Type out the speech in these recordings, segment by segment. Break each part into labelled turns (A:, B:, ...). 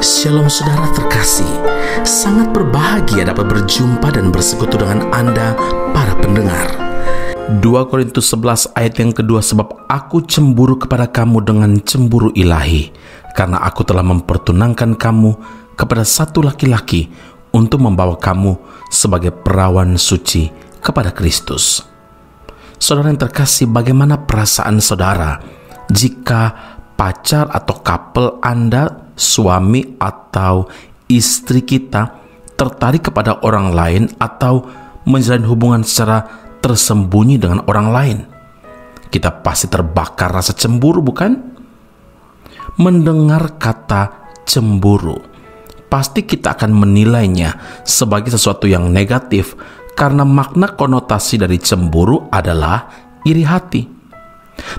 A: Shalom saudara terkasih, sangat berbahagia dapat berjumpa dan bersekutu dengan Anda para pendengar. 2 Korintus 11 ayat yang kedua, sebab aku cemburu kepada kamu dengan cemburu ilahi, karena aku telah mempertunangkan kamu kepada satu laki-laki untuk membawa kamu sebagai perawan suci kepada Kristus. Saudara yang terkasih, bagaimana perasaan saudara jika pacar atau couple Anda, suami atau istri kita, tertarik kepada orang lain atau menjalin hubungan secara tersembunyi dengan orang lain? Kita pasti terbakar rasa cemburu, bukan? Mendengar kata cemburu, pasti kita akan menilainya sebagai sesuatu yang negatif, karena makna konotasi dari cemburu adalah iri hati.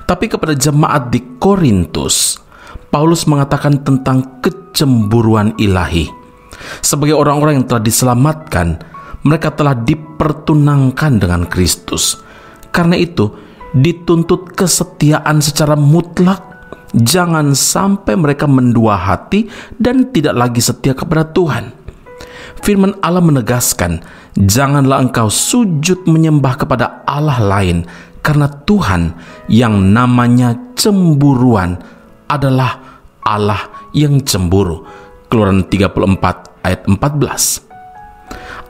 A: Tapi kepada jemaat di Korintus, Paulus mengatakan tentang kecemburuan ilahi. Sebagai orang-orang yang telah diselamatkan, mereka telah dipertunangkan dengan Kristus. Karena itu, dituntut kesetiaan secara mutlak. Jangan sampai mereka mendua hati dan tidak lagi setia kepada Tuhan. Firman Allah menegaskan, janganlah engkau sujud menyembah kepada Allah lain, karena Tuhan yang namanya cemburuan adalah Allah yang cemburu. Keluaran 34 ayat 14.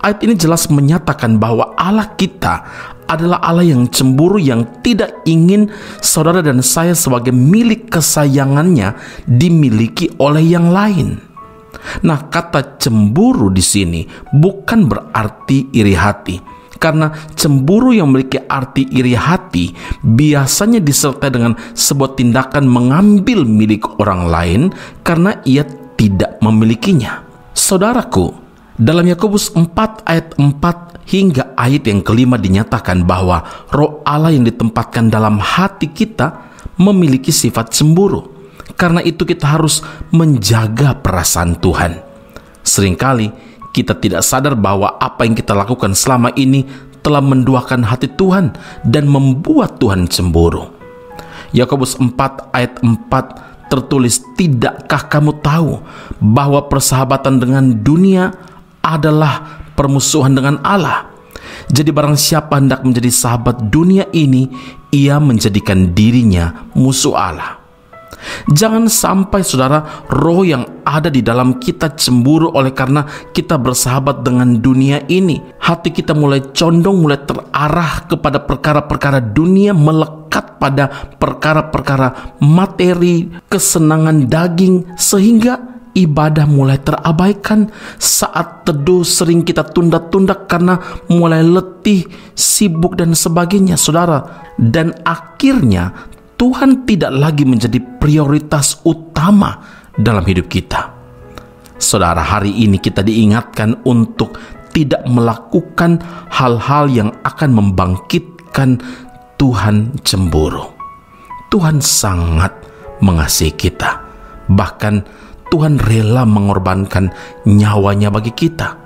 A: Ayat ini jelas menyatakan bahwa Allah kita adalah Allah yang cemburu, yang tidak ingin saudara dan saya sebagai milik kesayangannya dimiliki oleh yang lain. Nah, kata cemburu di sini bukan berarti iri hati, karena cemburu yang memiliki arti iri hati biasanya disertai dengan sebuah tindakan mengambil milik orang lain karena ia tidak memilikinya. Saudaraku, dalam Yakobus 4 ayat 4 hingga ayat yang kelima dinyatakan bahwa roh Allah yang ditempatkan dalam hati kita memiliki sifat cemburu. Karena itu kita harus menjaga perasaan Tuhan. Seringkali kita tidak sadar bahwa apa yang kita lakukan selama ini telah menduakan hati Tuhan dan membuat Tuhan cemburu. Yakobus 4 ayat 4 tertulis, tidakkah kamu tahu bahwa persahabatan dengan dunia adalah permusuhan dengan Allah? Jadi barang siapa hendak menjadi sahabat dunia ini, ia menjadikan dirinya musuh Allah. Jangan sampai saudara, roh yang ada di dalam kita cemburu oleh karena kita bersahabat dengan dunia ini. Hati kita mulai condong, mulai terarah kepada perkara-perkara dunia, melekat pada perkara-perkara materi, kesenangan daging, sehingga ibadah mulai terabaikan. Saat teduh sering kita tunda-tunda karena mulai letih, sibuk dan sebagainya, saudara. Dan akhirnya Tuhan tidak lagi menjadi prioritas utama dalam hidup kita. Saudara, hari ini kita diingatkan untuk tidak melakukan hal-hal yang akan membangkitkan Tuhan cemburu. Tuhan sangat mengasihi kita. Bahkan Tuhan rela mengorbankan nyawanya bagi kita.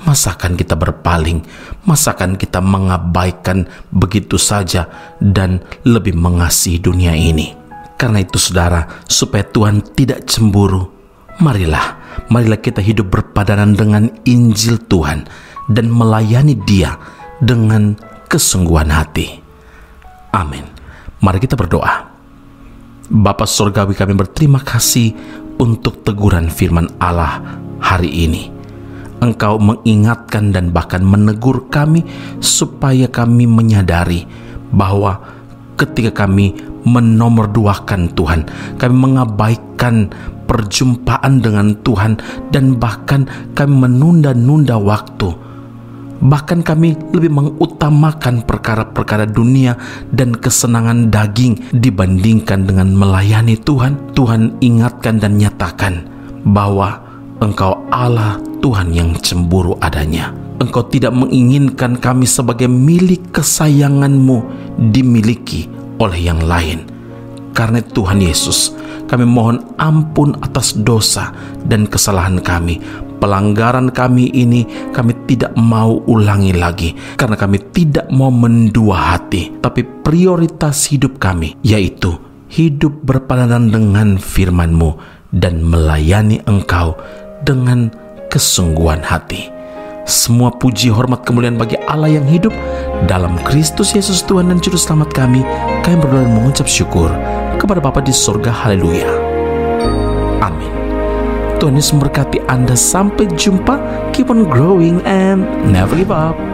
A: Masakan kita berpaling? Masakan kita mengabaikan begitu saja dan lebih mengasihi dunia ini? Karena itu saudara, supaya Tuhan tidak cemburu, marilah kita hidup berpadanan dengan Injil Tuhan dan melayani Dia dengan kesungguhan hati. Amin. Mari kita berdoa. Bapa Surgawi, kami berterima kasih untuk teguran firman Allah hari ini. Engkau mengingatkan dan bahkan menegur kami supaya kami menyadari bahwa ketika kami menomorduakan Tuhan, kami mengabaikan perjumpaan dengan Tuhan, dan bahkan kami menunda-nunda waktu. Bahkan kami lebih mengutamakan perkara-perkara dunia dan kesenangan daging dibandingkan dengan melayani Tuhan. Tuhan ingatkan dan nyatakan bahwa Engkau Allah Tuhan yang cemburu adanya. Engkau tidak menginginkan kami sebagai milik kesayangan-Mu dimiliki oleh yang lain. Karena Tuhan Yesus, kami mohon ampun atas dosa dan kesalahan kami. Pelanggaran kami ini kami tidak mau ulangi lagi, karena kami tidak mau mendua hati. Tapi prioritas hidup kami yaitu hidup berpadanan dengan firman-Mu dan melayani Engkau dengan kesungguhan hati. Semua puji, hormat, kemuliaan bagi Allah yang hidup dalam Kristus Yesus Tuhan dan Juru Selamat kami. Kami berdoa dan mengucap syukur kepada Bapa di surga. Haleluya. Amin. Tuhan Yesus memberkati Anda. Sampai jumpa. Keep on growing and never give up.